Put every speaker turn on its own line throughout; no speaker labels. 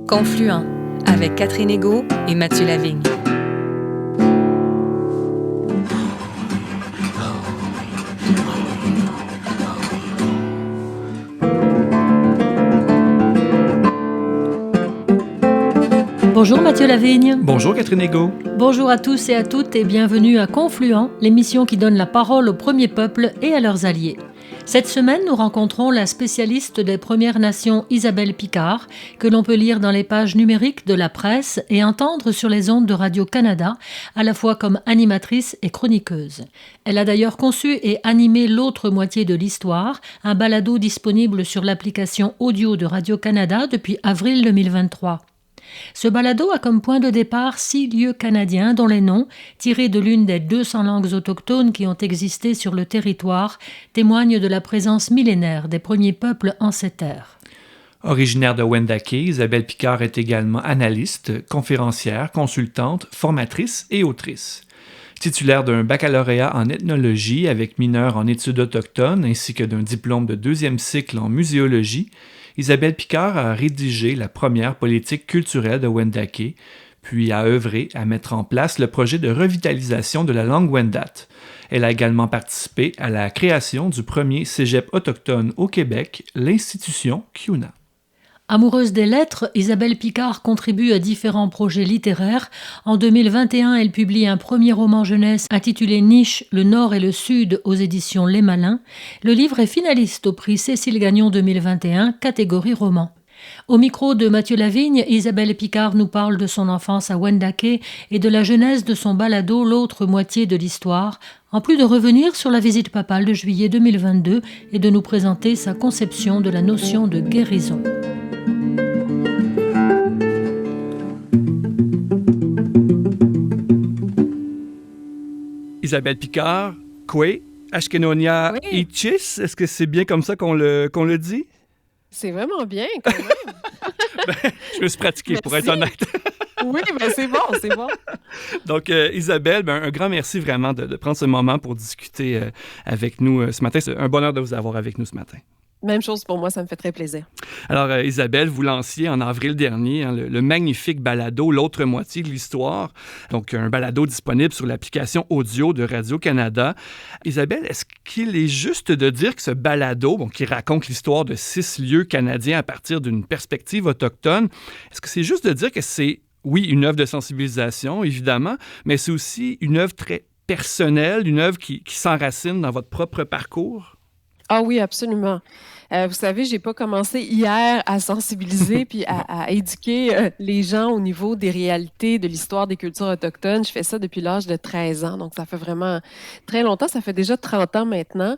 Confluent avec Catherine Égaud et Mathieu Lavigne.
Bonjour Mathieu Lavigne.
Bonjour Catherine Égaud.
Bonjour à tous et à toutes et bienvenue à Confluent, l'émission qui donne la parole aux premiers peuples et à leurs alliés. Cette semaine, nous rencontrons la spécialiste des Premières Nations Isabelle Picard, que l'on peut lire dans les pages numériques de la presse et entendre sur les ondes de Radio-Canada, à la fois comme animatrice et chroniqueuse. Elle a d'ailleurs conçu et animé L'autre moitié de l'histoire, un balado disponible sur l'application audio de Radio-Canada depuis avril 2023. Ce balado a comme point de départ 6 lieux canadiens dont les noms, tirés de l'une des 200 langues autochtones qui ont existé sur le territoire, témoignent de la présence millénaire des premiers peuples en ces terres.
Originaire de Wendake, Isabelle Picard est également analyste, conférencière, consultante, formatrice et autrice. Titulaire d'un baccalauréat en ethnologie avec mineur en études autochtones ainsi que d'un diplôme de 2e cycle en muséologie, Isabelle Picard a rédigé la première politique culturelle de Wendake, puis a œuvré à mettre en place le projet de revitalisation de la langue Wendat. Elle a également participé à la création du premier cégep autochtone au Québec, l'institution CUNA.
Amoureuse des lettres, Isabelle Picard contribue à différents projets littéraires. En 2021, elle publie un premier roman jeunesse intitulé Niche, le Nord et le Sud aux éditions Les Malins. Le livre est finaliste au prix Cécile Gagnon 2021, catégorie roman. Au micro de Mathieu Lavigne, Isabelle Picard nous parle de son enfance à Wendake et de la genèse de son balado L'autre moitié de l'histoire, en plus de revenir sur la visite papale de juillet 2022 et de nous présenter sa conception de la notion de guérison.
Isabelle Picard, Kwe, Ashkenonia Ichis, est-ce que c'est bien comme ça qu'on le dit?
C'est vraiment bien, quand même.
Je me suis pratiqué, pour être honnête.
Oui, c'est bon.
Donc, Isabelle, un grand merci vraiment de prendre ce moment pour discuter avec nous ce matin. C'est un bonheur de vous avoir avec nous ce matin.
Même chose pour moi, ça me fait très plaisir.
Alors, Isabelle, vous lanciez en avril dernier le magnifique balado L'autre moitié de l'histoire, donc un balado disponible sur l'application audio de Radio-Canada. Isabelle, est-ce qu'il est juste de dire que ce balado, qui raconte l'histoire de 6 lieux canadiens à partir d'une perspective autochtone, est-ce que c'est juste de dire que c'est, oui, une œuvre de sensibilisation, évidemment, mais c'est aussi une œuvre très personnelle, une œuvre qui s'enracine dans votre propre parcours?
Ah oui, absolument. Vous savez, j'ai pas commencé hier à sensibiliser puis à éduquer les gens au niveau des réalités de l'histoire des cultures autochtones. Je fais ça depuis l'âge de 13 ans, donc ça fait vraiment très longtemps. Ça fait déjà 30 ans maintenant.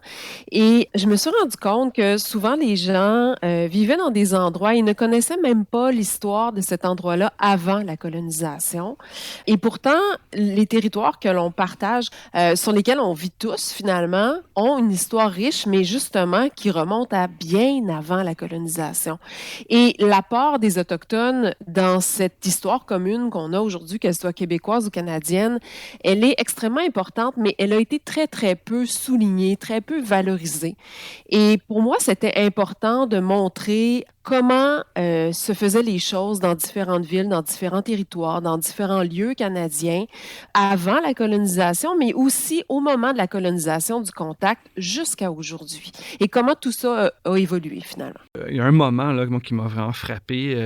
Et je me suis rendu compte que souvent les gens vivaient dans des endroits, ils ne connaissaient même pas l'histoire de cet endroit-là avant la colonisation. Et pourtant, les territoires que l'on partage, sur lesquels on vit tous finalement, ont une histoire riche, mais justement qui remonte à bien avant la colonisation. Et l'apport des Autochtones dans cette histoire commune qu'on a aujourd'hui, qu'elle soit québécoise ou canadienne, elle est extrêmement importante, mais elle a été très, très peu soulignée, très peu valorisée. Et pour moi, c'était important de montrer comment se faisaient les choses dans différentes villes, dans différents territoires, dans différents lieux canadiens avant la colonisation, mais aussi au moment de la colonisation du contact jusqu'à aujourd'hui. Et comment tout ça a évolué finalement.
Il y a un moment là, qui m'a vraiment frappé.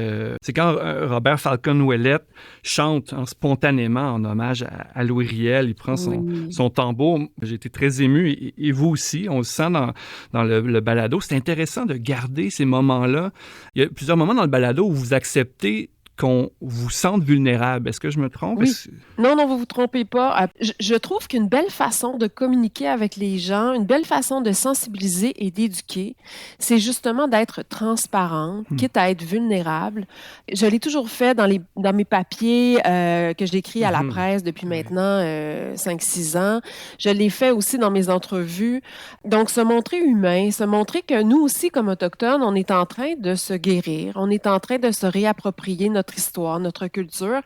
C'est quand Robert Falcon-Ouellette chante spontanément en hommage à Louis Riel. Il prend son tambour. J'ai été très ému. Et vous aussi, on le sent dans le balado. C'est intéressant de garder ces moments-là. Il y a plusieurs moments dans le balado où vous acceptez qu'on vous sente vulnérable. Est-ce que je me trompe?
Oui. Non, vous vous trompez pas. Je trouve qu'une belle façon de communiquer avec les gens, une belle façon de sensibiliser et d'éduquer, c'est justement d'être transparente, quitte à être vulnérable. Je l'ai toujours fait dans mes papiers que j'écris à la presse depuis maintenant 5-6 ans. Je l'ai fait aussi dans mes entrevues. Donc, se montrer humain, se montrer que nous aussi, comme Autochtones, on est en train de se guérir, on est en train de se réapproprier notre histoire, notre culture.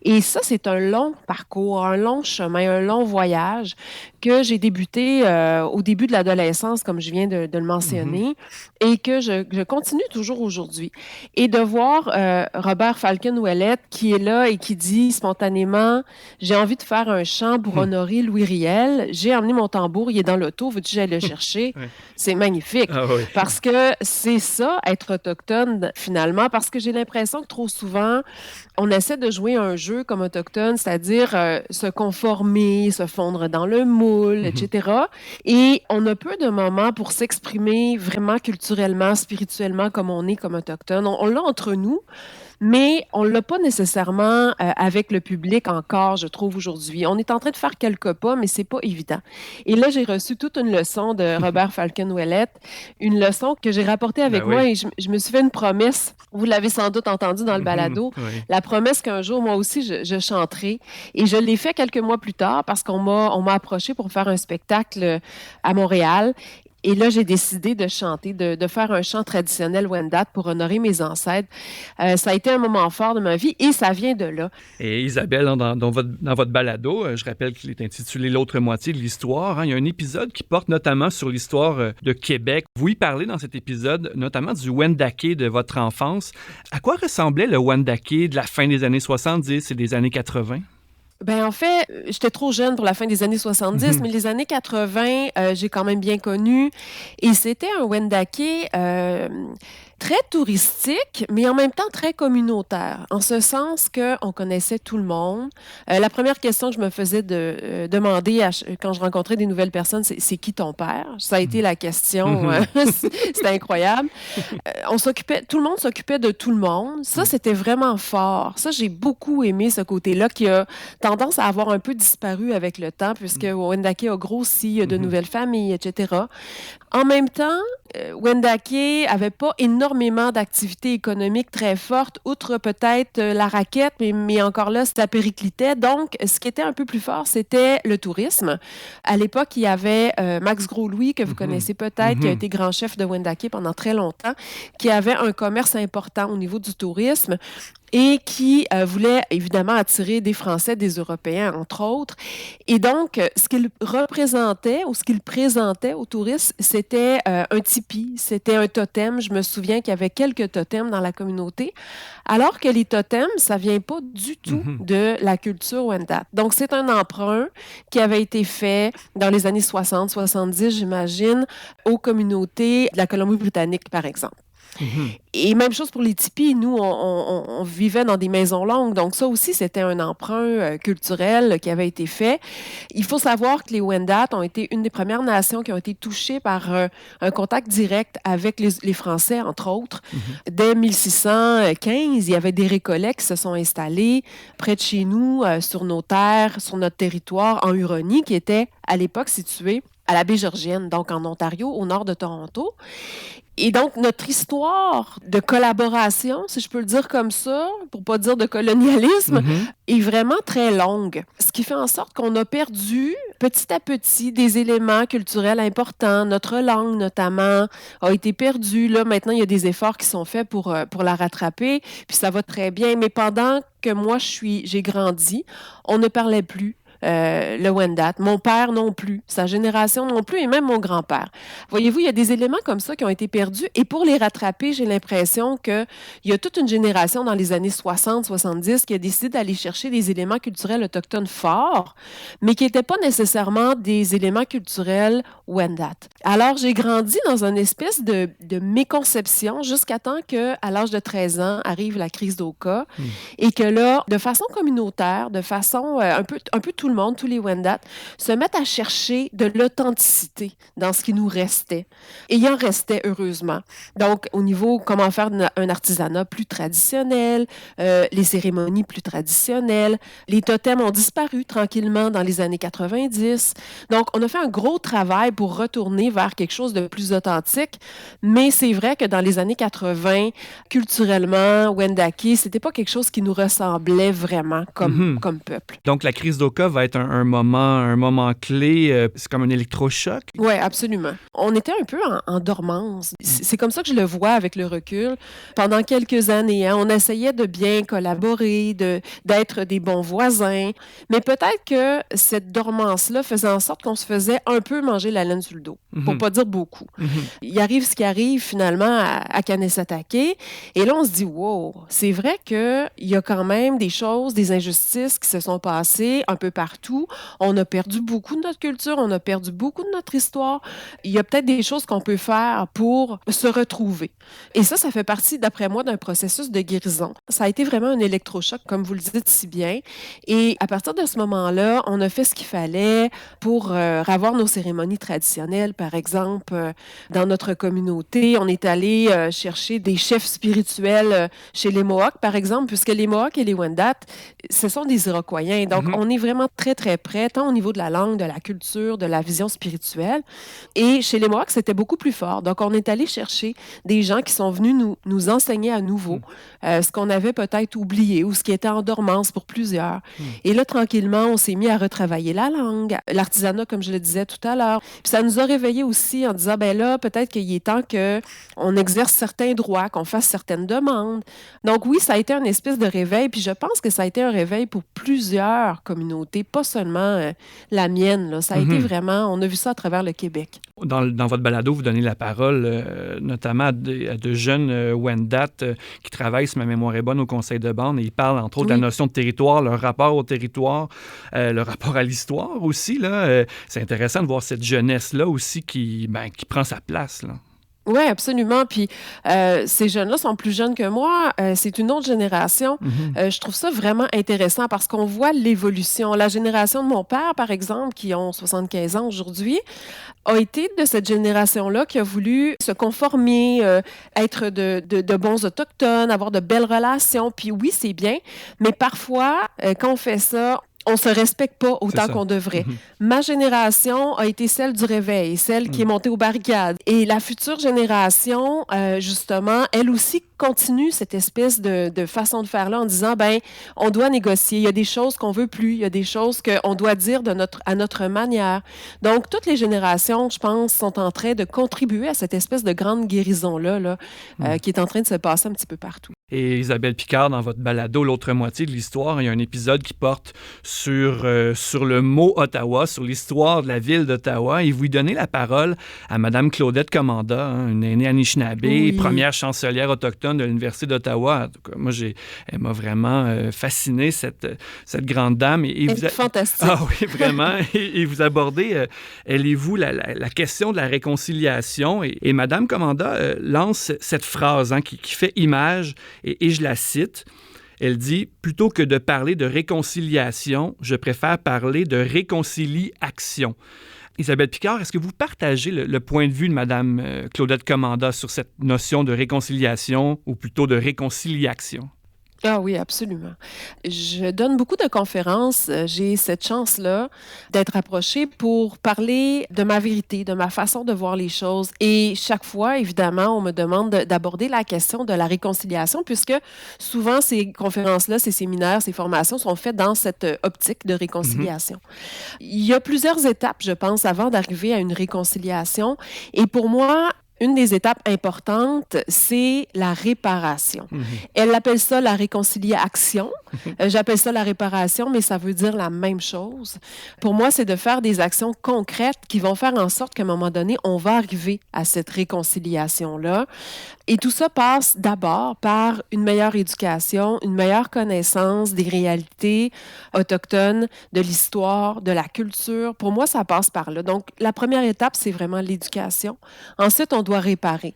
Et ça, c'est un long parcours, un long chemin, un long voyage que j'ai débuté au début de l'adolescence, comme je viens de le mentionner, et que je continue toujours aujourd'hui. Et de voir Robert Falcon-Ouellette qui est là et qui dit spontanément « J'ai envie de faire un chant pour honorer Louis Riel. J'ai emmené mon tambour, il est dans l'auto, veux-tu que j'aille le chercher? » C'est magnifique.
Ah oui.
Parce que c'est ça, être autochtone, finalement, parce que j'ai l'impression que trop souvent, on essaie de jouer un jeu comme autochtone, c'est-à-dire se conformer, se fondre dans le moule, etc. Et on a peu de moments pour s'exprimer vraiment culturellement, spirituellement, comme on est comme autochtone. On l'a entre nous, mais on ne l'a pas nécessairement avec le public encore, je trouve, aujourd'hui. On est en train de faire quelques pas, mais c'est pas évident. Et là, j'ai reçu toute une leçon de Robert Falcon-Ouellette, une leçon que j'ai rapportée avec moi et je me suis fait une promesse. Vous l'avez sans doute entendu dans le balado. La promesse qu'un jour, moi aussi, je chanterai. Et je l'ai fait quelques mois plus tard parce qu'on m'a approché pour faire un spectacle à Montréal. Et là, j'ai décidé de chanter, de faire un chant traditionnel Wendat pour honorer mes ancêtres. Ça a été un moment fort de ma vie et ça vient de là.
Et Isabelle, dans votre balado, je rappelle qu'il est intitulé « L'autre moitié de l'histoire ». Il y a un épisode qui porte notamment sur l'histoire de Québec. Vous y parlez dans cet épisode notamment du Wendake de votre enfance. À quoi ressemblait le Wendake de la fin des années 70 et des années 80?
Ben en fait, j'étais trop jeune pour la fin des années 70, mais les années 80, j'ai quand même bien connu. Et c'était un Wendake très touristique, mais en même temps très communautaire, en ce sens qu'on connaissait tout le monde. La première question que je me faisais demander quand je rencontrais des nouvelles personnes, c'est qui ton père? Ça a été la question. C'était incroyable. Tout le monde s'occupait de tout le monde. Ça, c'était vraiment fort. Ça, j'ai beaucoup aimé ce côté-là qui a tendance à avoir un peu disparu avec le temps, puisque Wendake a grossi, il y a de nouvelles familles, etc. En même temps, Wendake avait pas énormément d'activités économiques très fortes, outre peut-être la raquette, mais encore là, ça périclitait. Donc, ce qui était un peu plus fort, c'était le tourisme. À l'époque, il y avait Max Gros-Louis, que vous connaissez peut-être, qui a été grand chef de Wendake pendant très longtemps, qui avait un commerce important au niveau du tourisme et qui voulait évidemment attirer des Français, des Européens, entre autres. Et donc, ce qu'il représentait ou ce qu'il présentait aux touristes, c'était un tipi, c'était un totem. Je me souviens qu'il y avait quelques totems dans la communauté, alors que les totems, ça vient pas du tout de la culture Wendat. Donc, c'est un emprunt qui avait été fait dans les années 60, 70, j'imagine, aux communautés de la Colombie-Britannique, par exemple. Et même chose pour les tipis. Nous, on vivait dans des maisons longues. Donc, ça aussi, c'était un emprunt culturel qui avait été fait. Il faut savoir que les Wendat ont été une des premières nations qui ont été touchées par un contact direct avec les Français, entre autres. Dès 1615, il y avait des récollets qui se sont installés près de chez nous, sur nos terres, sur notre territoire, en Huronie, qui était à l'époque située à la baie Georgienne, donc en Ontario, au nord de Toronto. Et donc, notre histoire de collaboration, si je peux le dire comme ça, pour pas dire de colonialisme, est vraiment très longue. Ce qui fait en sorte qu'on a perdu, petit à petit, des éléments culturels importants. Notre langue, notamment, a été perdue. Là, maintenant, il y a des efforts qui sont faits pour la rattraper, puis ça va très bien. Mais pendant que moi, j'ai grandi, on ne parlait plus le Wendat. Mon père non plus, sa génération non plus, et même mon grand-père. Voyez-vous, il y a des éléments comme ça qui ont été perdus, et pour les rattraper, j'ai l'impression qu'il y a toute une génération dans les années 60-70 qui a décidé d'aller chercher des éléments culturels autochtones forts, mais qui n'étaient pas nécessairement des éléments culturels Wendat. Alors, j'ai grandi dans une espèce de méconception jusqu'à temps qu'à l'âge de 13 ans, arrive la crise d'Oka, et que là, de façon communautaire, de façon un peu tout le monde, tous les Wendat, se mettent à chercher de l'authenticité dans ce qui nous restait. Et il en restait, heureusement. Donc, au niveau comment faire un artisanat plus traditionnel, les cérémonies plus traditionnelles, les totems ont disparu tranquillement dans les années 90. Donc, on a fait un gros travail pour retourner vers quelque chose de plus authentique, mais c'est vrai que dans les années 80, culturellement, Wendake, c'était pas quelque chose qui nous ressemblait vraiment comme peuple.
Donc, la crise d'Oka va va être un moment clé. C'est comme un électrochoc.
Oui, absolument. On était un peu en dormance. C'est comme ça que je le vois avec le recul. Pendant quelques années, hein, on essayait de bien collaborer, d'être des bons voisins, mais peut-être que cette dormance-là faisait en sorte qu'on se faisait un peu manger la laine sur le dos, pour pas dire beaucoup. Il arrive ce qui arrive finalement à Kanesatake, et là on se dit, wow, c'est vrai qu'il y a quand même des choses, des injustices qui se sont passées un peu partout. On a perdu beaucoup de notre culture, on a perdu beaucoup de notre histoire. Il y a peut-être des choses qu'on peut faire pour se retrouver. Et ça fait partie, d'après moi, d'un processus de guérison. Ça a été vraiment un électrochoc, comme vous le dites si bien. Et à partir de ce moment-là, on a fait ce qu'il fallait pour avoir nos cérémonies traditionnelles, par exemple, dans notre communauté. On est allé chercher des chefs spirituels chez les Mohawks, par exemple, puisque les Mohawks et les Wendat, ce sont des Iroquois. Donc, on est vraiment très, très près, tant au niveau de la langue, de la culture, de la vision spirituelle. Et chez les Mohawks, c'était beaucoup plus fort. Donc, on est allé chercher des gens qui sont venus nous enseigner à nouveau ce qu'on avait peut-être oublié ou ce qui était en dormance pour plusieurs. Et là, tranquillement, on s'est mis à retravailler la langue, l'artisanat, comme je le disais tout à l'heure. Puis ça nous a réveillés aussi en disant, ben là, peut-être qu'il est temps qu'on exerce certains droits, qu'on fasse certaines demandes. Donc oui, ça a été une espèce de réveil, puis je pense que ça a été un réveil pour plusieurs communautés, pas seulement la mienne. Là. Ça a été vraiment, on a vu ça à travers le Québec.
Dans votre balado, vous donnez la parole notamment à de jeunes Wendat qui travaillent, si ma mémoire est bonne, au conseil de bande, et ils parlent entre autres de la notion de territoire, leur rapport au territoire, leur rapport à l'histoire aussi. Là, c'est intéressant de voir cette jeunesse-là aussi qui prend sa place, là.
Oui, absolument. Puis ces jeunes-là sont plus jeunes que moi. C'est une autre génération. Je trouve ça vraiment intéressant parce qu'on voit l'évolution. La génération de mon père, par exemple, qui ont 75 ans aujourd'hui, a été de cette génération-là qui a voulu se conformer, être de bons autochtones, avoir de belles relations. Puis oui, c'est bien, mais parfois, quand on fait ça, on se respecte pas autant qu'on devrait. Ma génération a été celle du réveil, celle qui est montée aux barricades. Et la future génération, justement, elle aussi continue cette espèce de façon de faire-là en disant, ben, on doit négocier. Il y a des choses qu'on veut plus. Il y a des choses qu'on doit dire à notre manière. Donc, toutes les générations, je pense, sont en train de contribuer à cette espèce de grande guérison-là, qui est en train de se passer un petit peu partout.
Et Isabelle Picard, dans votre balado, l'autre moitié de l'histoire, il y a un épisode qui porte sur le mot Ottawa, sur l'histoire de la ville d'Ottawa. Et vous lui donnez la parole à Mme Claudette Commanda, une aînée Anishinaabe, première chancelière autochtone de l'Université d'Ottawa. En tout cas, moi, elle m'a vraiment fasciné, cette grande dame.
Elle est fantastique.
Ah oui, vraiment. Et vous abordez, elle et vous, la question de la réconciliation. Et Mme Commanda lance cette phrase qui fait image, et je la cite. Elle dit « Plutôt que de parler de réconciliation, je préfère parler de réconciliation ». Isabelle Picard, est-ce que vous partagez le point de vue de Mme Claudette Commanda sur cette notion de réconciliation ou plutôt de réconciliation?
Ah oui, absolument. Je donne beaucoup de conférences. J'ai cette chance-là d'être approchée pour parler de ma vérité, de ma façon de voir les choses. Et chaque fois, évidemment, on me demande d'aborder la question de la réconciliation, puisque souvent, ces conférences-là, ces séminaires, ces formations sont faites dans cette optique de réconciliation. Il y a plusieurs étapes, je pense, avant d'arriver à une réconciliation. Et pour moi, une des étapes importantes, c'est la réparation. Elle appelle ça la réconciliation. J'appelle ça la réparation, mais ça veut dire la même chose. Pour moi, c'est de faire des actions concrètes qui vont faire en sorte qu'à un moment donné, on va arriver à cette réconciliation-là. Et tout ça passe d'abord par une meilleure éducation, une meilleure connaissance des réalités autochtones, de l'histoire, de la culture. Pour moi, ça passe par là. Donc, la première étape, c'est vraiment l'éducation. Ensuite, on doit réparer.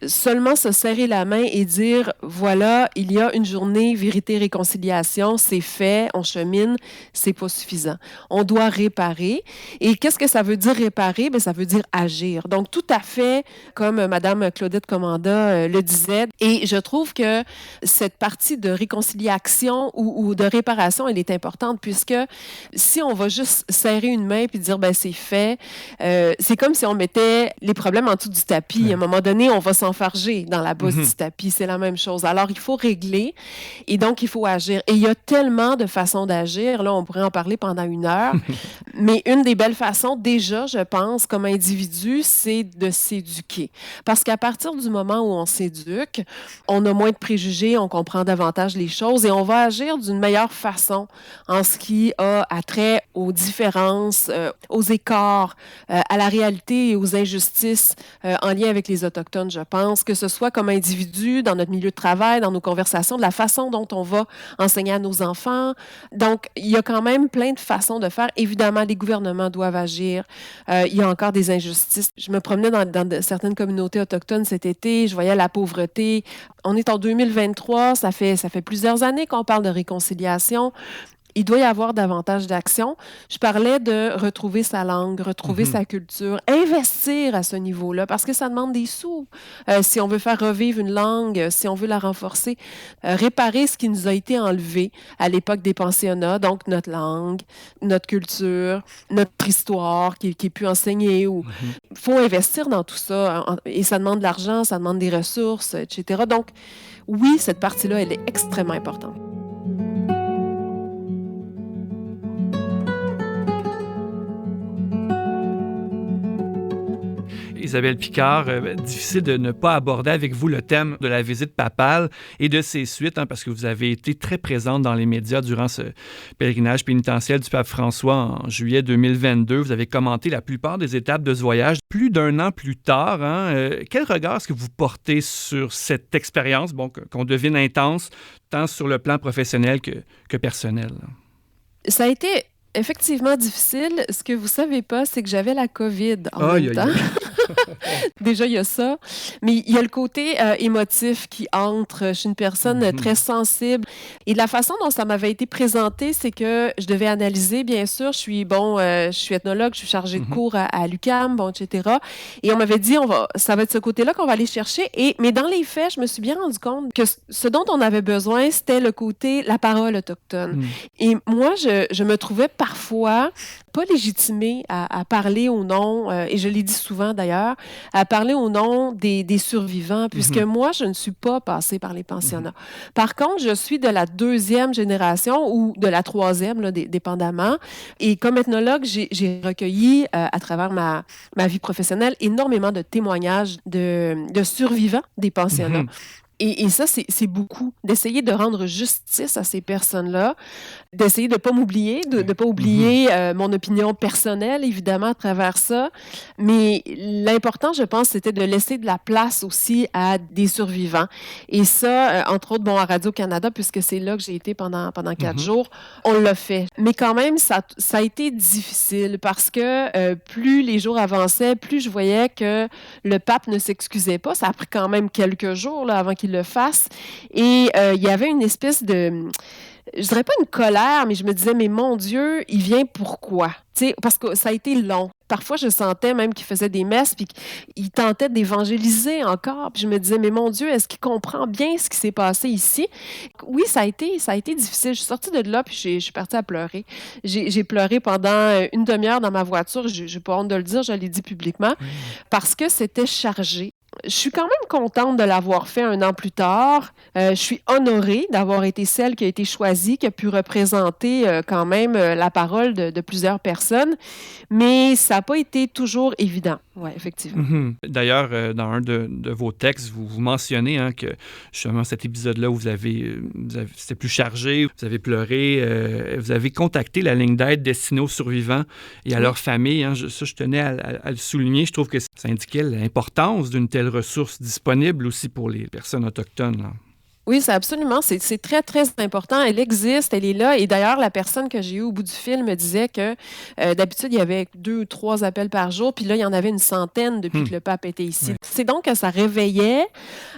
Seulement se serrer la main et dire, voilà, il y a une journée vérité-réconciliation, c'est fait, on chemine, c'est pas suffisant. On doit réparer. Et qu'est-ce que ça veut dire réparer? Bien, ça veut dire agir. Donc, tout à fait, comme Mme Claudette Commanda le disait. Et je trouve que cette partie de réconciliation ou de réparation, elle est importante, puisque si on va juste serrer une main puis dire ben c'est fait, c'est comme si on mettait les problèmes en dessous du tapis.
Ouais.
À un moment donné, on va s'enfarger dans la bosse du tapis. C'est la même chose. Alors, il faut régler et donc il faut agir. Et il y a tellement de façons d'agir. Là, on pourrait en parler pendant 1 heure. Mais une des belles façons, déjà, je pense, comme individu, c'est de s'éduquer. Parce qu'à partir du moment où on s'éduque, on a moins de préjugés, on comprend davantage les choses et on va agir d'une meilleure façon en ce qui a attrait aux différences, aux écarts, à la réalité et aux injustices en lien avec les Autochtones, je pense, que ce soit comme individu, dans notre milieu de travail, dans nos conversations, de la façon dont on va enseigner à nos enfants. Donc, il y a quand même plein de façons de faire. Évidemment, les gouvernements doivent agir. Il y a encore des injustices. Je me promenais dans certaines communautés autochtones cet été, je voyais la pauvreté. On est en 2023, ça fait plusieurs années qu'on parle de réconciliation. Il doit y avoir davantage d'action. Je parlais de retrouver sa langue, retrouver sa culture, investir à ce niveau-là, parce que ça demande des sous. Si on veut faire revivre une langue, si on veut la renforcer, réparer ce qui nous a été enlevé à l'époque des pensionnats, donc notre langue, notre culture, notre histoire qui est plus enseignée. Il faut investir dans tout ça, et ça demande de l'argent, ça demande des ressources, etc. Donc, oui, cette partie-là, elle est extrêmement importante.
Isabelle Picard, difficile de ne pas aborder avec vous le thème de la visite papale et de ses suites, parce que vous avez été très présente dans les médias durant ce pèlerinage pénitentiel du pape François en juillet 2022. Vous avez commenté la plupart des étapes de ce voyage. Plus d'1 an plus tard, quel regard est-ce que vous portez sur cette expérience, qu'on devine intense, tant sur le plan professionnel que personnel?
Ça a été effectivement difficile. Ce que vous ne savez pas, c'est que j'avais la COVID en même temps. Déjà, il y a ça. Mais il y a le côté émotif qui entre. Je suis une personne très sensible. Et de la façon dont ça m'avait été présenté, c'est que je devais analyser, bien sûr. Je suis ethnologue, je suis chargée de cours à l'UQAM, etc. Et on m'avait dit, ça va être ce côté-là qu'on va aller chercher. Mais dans les faits, je me suis bien rendu compte que ce dont on avait besoin, c'était le côté, la parole autochtone. Et moi, je me trouvais parfois pas légitimée à parler au nom, et je l'ai dit souvent d'ailleurs, à parler au nom des survivants, puisque moi, je ne suis pas passée par les pensionnats. Par contre, je suis de la 2e génération ou de la 3e, là, dépendamment. Et comme ethnologue, j'ai recueilli, à travers ma vie professionnelle, énormément de témoignages de survivants des pensionnats. Et ça, c'est beaucoup. D'essayer de rendre justice à ces personnes-là, d'essayer de ne pas m'oublier, de ne pas oublier mon opinion personnelle, évidemment, à travers ça. Mais l'important, je pense, c'était de laisser de la place aussi à des survivants. Et ça, entre autres, à Radio-Canada, puisque c'est là que j'ai été pendant 4 jours, on l'a fait. Mais quand même, ça a été difficile parce que plus les jours avançaient, plus je voyais que le pape ne s'excusait pas. Ça a pris quand même quelques jours là, avant qu'il le fasse. Et il y avait une espèce de... Je dirais pas une colère, mais je me disais, mais mon Dieu, il vient pourquoi? T'sais, parce que ça a été long. Parfois, je sentais même qu'il faisait des messes, puis qu'il tentait d'évangéliser encore. Puis je me disais, mais mon Dieu, est-ce qu'il comprend bien ce qui s'est passé ici? Oui, ça a été difficile. Je suis sortie de là, puis je suis partie à pleurer. J'ai pleuré pendant 1 demi-heure dans ma voiture. Je n'ai pas honte de le dire, je l'ai dit publiquement, parce que c'était chargé. Je suis quand même contente de l'avoir fait 1 an plus tard. Je suis honorée d'avoir été celle qui a été choisie, qui a pu représenter quand même la parole de plusieurs personnes. Mais ça n'a pas été toujours évident. Oui, effectivement.
D'ailleurs, dans un de vos textes, vous mentionnez que justement cet épisode-là où c'était plus chargé, vous avez pleuré, vous avez contacté la ligne d'aide destinée aux survivants et à leurs familles. Je tenais à le souligner. Je trouve que ça indiquait l'importance d'une telle ressource disponible aussi pour les personnes autochtones, là.
Oui, c'est absolument. C'est très, très important. Elle existe, elle est là. Et d'ailleurs, la personne que j'ai eue au bout du fil me disait que d'habitude, il y avait 2 ou 3 appels par jour. Puis là, il y en avait une centaine depuis que le pape était ici. C'est donc que ça réveillait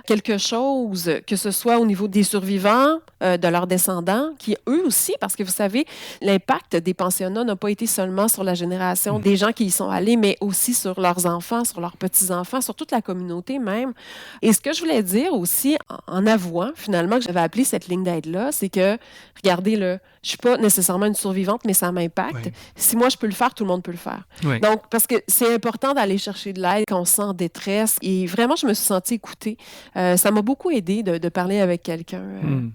quelque chose, que ce soit au niveau des survivants, de leurs descendants, qui eux aussi, parce que vous savez, l'impact des pensionnats n'a pas été seulement sur la génération des gens qui y sont allés, mais aussi sur leurs enfants, sur leurs petits-enfants, sur toute la communauté même. Et ce que je voulais dire aussi, en avouant finalement que j'avais appelé cette ligne d'aide-là, c'est que, regardez, là, je suis pas nécessairement une survivante, mais ça m'impacte.
Ouais.
Si moi, je peux le faire, tout le monde peut le faire.
Ouais.
Donc, parce que c'est important d'aller chercher de l'aide quand on se sent en détresse. Et vraiment, je me suis sentie écoutée. Ça m'a beaucoup aidé de parler avec quelqu'un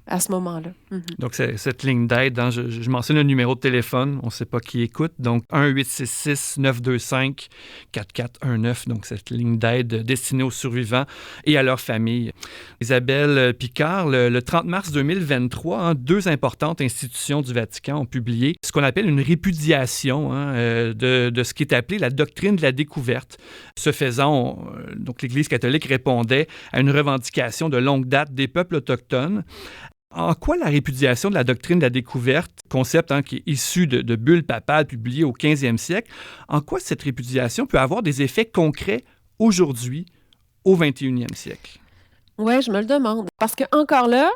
à ce moment-là.
Donc, c'est cette ligne d'aide, hein, je mentionne le numéro de téléphone, on ne sait pas qui écoute, donc 1-866-925-4419, donc cette ligne d'aide destinée aux survivants et à leurs familles. Isabelle Picard, le 30 mars 2023, hein, 2 importantes institutions du Vatican ont publié ce qu'on appelle une répudiation de ce qui est appelé la doctrine de la découverte. Ce faisant, donc l'Église catholique répondait à une revendication de longue date des peuples autochtones. En quoi la répudiation de la doctrine de la découverte, concept qui est issu de bulles papales publiées au 15e siècle, en quoi cette répudiation peut avoir des effets concrets aujourd'hui, au 21e siècle?
Oui, je me le demande. Parce que encore là,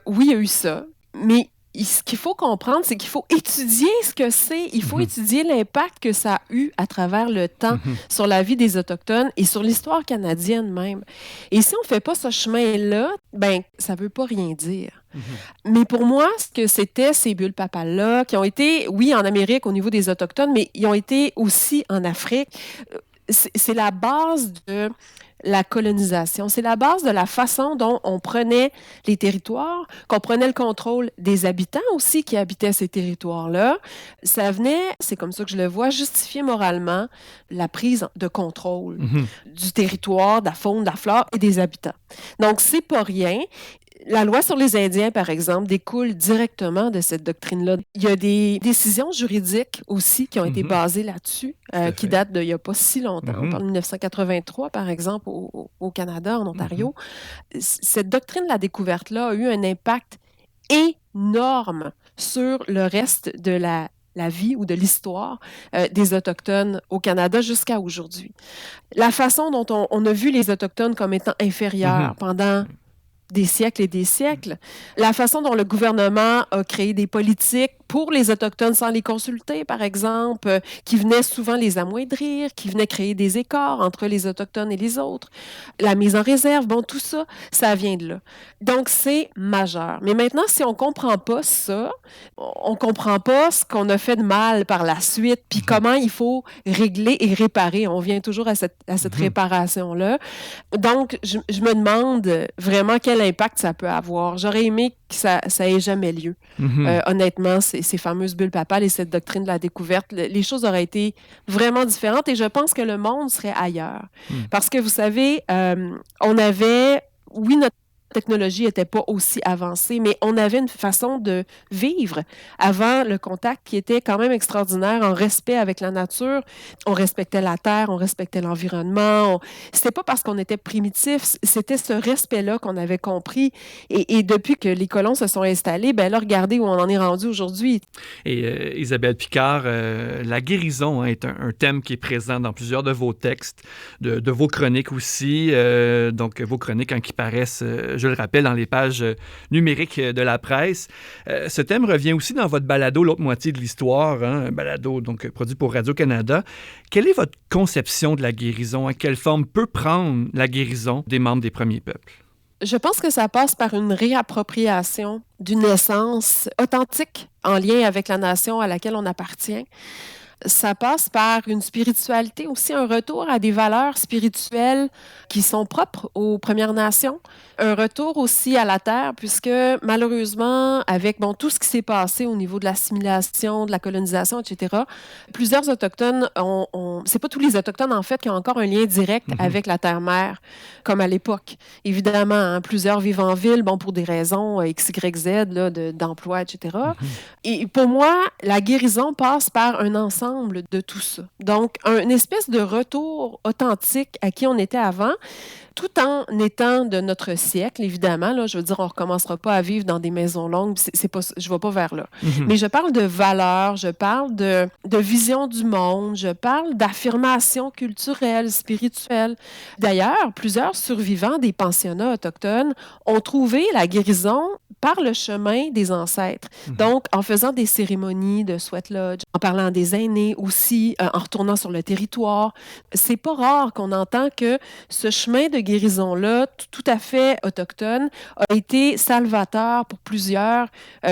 oui, il y a eu ça, mais ce qu'il faut comprendre, c'est qu'il faut étudier ce que c'est. Il faut étudier l'impact que ça a eu à travers le temps sur la vie des Autochtones et sur l'histoire canadienne même. Et si on ne fait pas ce chemin-là, ben ça ne veut pas rien dire. Mais pour moi, ce que c'était ces bulles papales-là, qui ont été, oui, en Amérique au niveau des Autochtones, mais ils ont été aussi en Afrique, c'est la base de la colonisation. C'est la base de la façon dont on prenait les territoires, qu'on prenait le contrôle des habitants aussi qui habitaient ces territoires-là. Ça venait, c'est comme ça que je le vois, justifier moralement la prise de contrôle du territoire, de la faune, de la flore et des habitants. Donc, c'est pas rien. La loi sur les Indiens, par exemple, découle directement de cette doctrine-là. Il y a des décisions juridiques aussi qui ont été basées là-dessus, qui datent d'il n'y a pas si longtemps. On parle de 1983, par exemple, au Canada, en Ontario. Cette doctrine de la découverte-là a eu un impact énorme sur le reste de la vie ou de l'histoire des Autochtones au Canada jusqu'à aujourd'hui. La façon dont on a vu les Autochtones comme étant inférieurs pendant des siècles et des siècles. La façon dont le gouvernement a créé des politiques pour les Autochtones sans les consulter, par exemple, qui venaient souvent les amoindrir, qui venaient créer des écarts entre les Autochtones et les autres. La mise en réserve, bon, tout ça, ça vient de là. Donc, c'est majeur. Mais maintenant, si on ne comprend pas ça, on ne comprend pas ce qu'on a fait de mal par la suite, puis comment il faut régler et réparer. On vient toujours à cette réparation-là. Donc, je me demande vraiment quel impact ça peut avoir. J'aurais aimé que ça ait jamais lieu. Honnêtement, ces fameuses bulles papales et cette doctrine de la découverte, les choses auraient été vraiment différentes et je pense que le monde serait ailleurs. Parce que vous savez, on avait, oui, notre technologie n'était pas aussi avancée, mais on avait une façon de vivre avant le contact qui était quand même extraordinaire en respect avec la nature. On respectait la terre, on respectait l'environnement. C'était pas parce qu'on était primitif, c'était ce respect-là qu'on avait compris. Et depuis que les colons se sont installés, ben là, regardez où on en est rendu aujourd'hui.
Et Isabelle Picard, la guérison est un thème qui est présent dans plusieurs de vos textes, de vos chroniques aussi. Donc, vos chroniques qui paraissent, je le rappelle, dans les pages numériques de la presse. Ce thème revient aussi dans votre balado L'autre moitié de l'histoire, un balado donc produit pour Radio-Canada. Quelle est votre conception de la guérison? Quelle forme peut prendre la guérison des membres des premiers peuples?
Je pense que ça passe par une réappropriation d'une essence authentique en lien avec la nation à laquelle on appartient. Ça passe par une spiritualité aussi, un retour à des valeurs spirituelles qui sont propres aux Premières Nations, un retour aussi à la terre, puisque malheureusement, avec tout ce qui s'est passé au niveau de l'assimilation, de la colonisation, etc., plusieurs Autochtones c'est pas tous les Autochtones, en fait, qui ont encore un lien direct avec la terre-mère, comme à l'époque. Évidemment, plusieurs vivent en ville, pour des raisons X, Y, Z, là, d'emploi, etc. Et pour moi, la guérison passe par un ensemble de tout ça. Donc, une espèce de retour authentique à qui on était avant, tout en étant de notre siècle, évidemment. Là, je veux dire, on ne recommencera pas à vivre dans des maisons longues. Je ne vais pas vers là. Mais je parle de valeurs, je parle de vision du monde, je parle d'affirmation culturelle, spirituelle. D'ailleurs, plusieurs survivants des pensionnats autochtones ont trouvé la guérison par le chemin des ancêtres. Donc, en faisant des cérémonies de sweat lodge, en parlant des aînés aussi, en retournant sur le territoire. C'est pas rare qu'on entend que ce chemin de guérison-là, tout à fait autochtone, a été salvateur pour plusieurs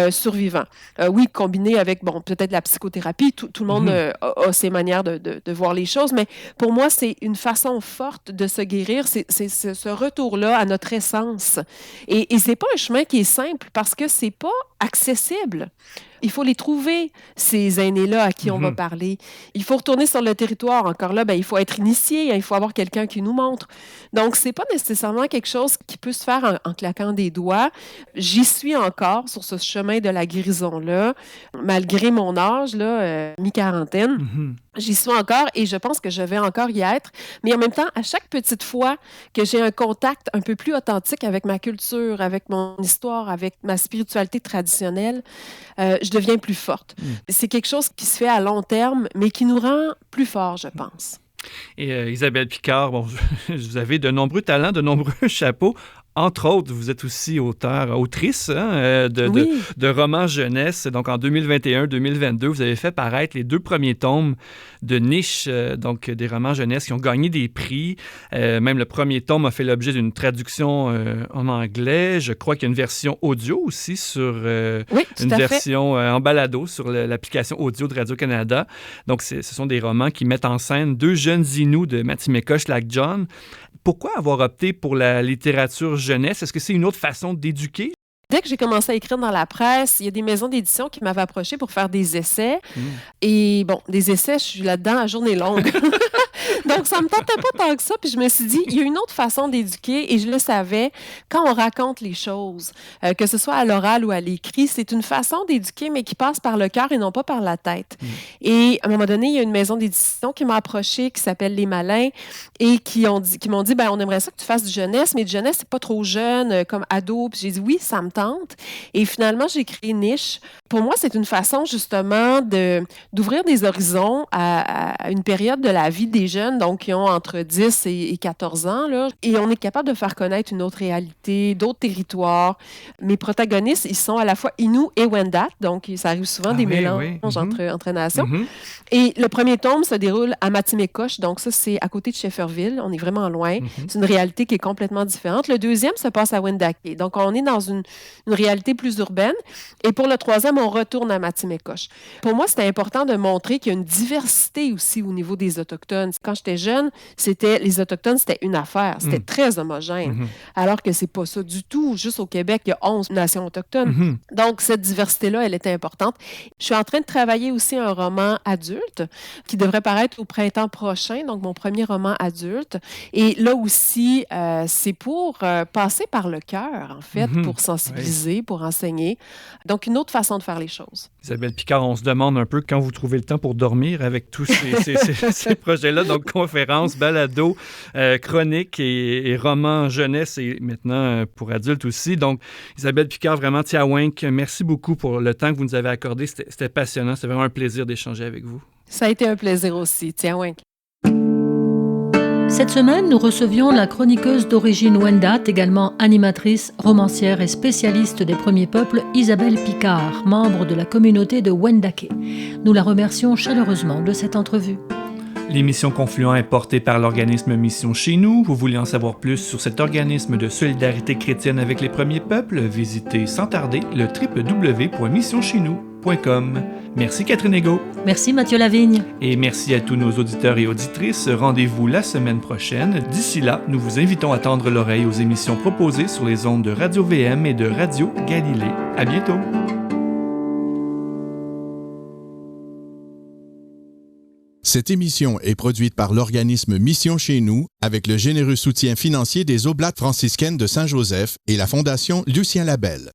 survivants. Oui, combiné avec, bon, peut-être la psychothérapie, tout le monde a ses manières de voir les choses, mais pour moi, c'est une façon forte de se guérir, c'est ce retour-là à notre essence. Et c'est pas un chemin qui est simple parce que c'est pas accessible. Il faut les trouver, ces aînés-là à qui on va parler. Il faut retourner sur le territoire. Encore là, il faut être initié, il faut avoir quelqu'un qui nous montre. Donc, c'est pas nécessairement quelque chose qui peut se faire en claquant des doigts. J'y suis encore sur ce chemin de la guérison-là, malgré mon âge, mi-quarantaine. J'y suis encore et je pense que je vais encore y être. Mais en même temps, à chaque petite fois que j'ai un contact un peu plus authentique avec ma culture, avec mon histoire, avec ma spiritualité traditionnelle, je deviens plus forte. C'est quelque chose qui se fait à long terme, mais qui nous rend plus forts, je pense.
Et Isabelle Picard, bon, vous avez de nombreux talents, de nombreux chapeaux. Entre autres, vous êtes aussi autrice de romans jeunesse. Donc, en 2021-2022, vous avez fait paraître les 2 premiers tomes de Niche, donc des romans jeunesse qui ont gagné des prix. Même le premier tome a fait l'objet d'une traduction en anglais. Je crois qu'il y a une version audio aussi sur une version en balado sur l'application audio de Radio-Canada. Donc, ce sont des romans qui mettent en scène 2 jeunes Inuits de Matimekos-Lac-John. Pourquoi avoir opté pour la littérature jeunesse? Est-ce que c'est une autre façon d'éduquer?
Dès que j'ai commencé à écrire dans la presse, il y a des maisons d'édition qui m'avaient approché pour faire des essais. Et bon, des essais, je suis là-dedans à journée longue. Donc, ça me tentait pas tant que ça. Puis je me suis dit, il y a une autre façon d'éduquer et je le savais. Quand on raconte les choses, que ce soit à l'oral ou à l'écrit, c'est une façon d'éduquer, mais qui passe par le cœur et non pas par la tête. Et à un moment donné, il y a une maison d'édition qui m'a approché qui s'appelle Les Malins et qui m'ont dit, on aimerait ça que tu fasses du jeunesse, mais du jeunesse, c'est pas trop jeune, comme ado. Puis j'ai dit, oui, ça me tente. Et finalement, j'ai créé Niche. Pour moi, c'est une façon, justement, d'ouvrir des horizons à une période de la vie des jeunes, donc qui ont entre 10 et 14 ans. Là. Et on est capable de faire connaître une autre réalité, d'autres territoires. Mes protagonistes, ils sont à la fois Inuits et Wendat, donc ça arrive souvent des mélanges entre nations. Et le premier tome se déroule à Matimekos, donc ça, c'est à côté de Shefferville. On est vraiment loin. C'est une réalité qui est complètement différente. Le deuxième se passe à Wendake. Donc, on est dans une réalité plus urbaine. Et pour le troisième, on retourne à Matimekos. Pour moi, c'était important de montrer qu'il y a une diversité aussi au niveau des Autochtones. Quand j'étais jeune, les Autochtones, c'était une affaire. C'était très homogène. Alors que c'est pas ça du tout. Juste au Québec, il y a 11 nations autochtones. Donc, cette diversité-là, elle était importante. Je suis en train de travailler aussi un roman adulte qui devrait paraître au printemps prochain, donc mon premier roman adulte. Et là aussi, c'est pour passer par le cœur, en fait, pour sensibiliser, pour enseigner. Donc, une autre façon de faire les choses.
Isabelle Picard, on se demande un peu quand vous trouvez le temps pour dormir avec tous ces projets-là, donc conférences, balados, chroniques et romans jeunesse et maintenant pour adultes aussi. Donc, Isabelle Picard, vraiment, Tiawink, merci beaucoup pour le temps que vous nous avez accordé. C'était passionnant. C'était vraiment un plaisir d'échanger avec vous.
Ça a été un plaisir aussi. Tiawink.
Cette semaine, nous recevions la chroniqueuse d'origine Wendat, également animatrice, romancière et spécialiste des premiers peuples, Isabelle Picard, membre de la communauté de Wendake. Nous la remercions chaleureusement de cette entrevue.
L'émission Confluent est portée par l'organisme Mission Chez Nous. Vous voulez en savoir plus sur cet organisme de solidarité chrétienne avec les premiers peuples? Visitez sans tarder le www.missioncheznous.com. Merci Catherine Ego.
Merci Mathieu Lavigne.
Et merci à tous nos auditeurs et auditrices. Rendez-vous la semaine prochaine. D'ici là, nous vous invitons à tendre l'oreille aux émissions proposées sur les ondes de Radio-VM et de Radio Galilée. À bientôt.
Cette émission est produite par l'organisme Mission Chez Nous avec le généreux soutien financier des Oblates franciscaines de Saint-Joseph et la Fondation Lucien Labelle.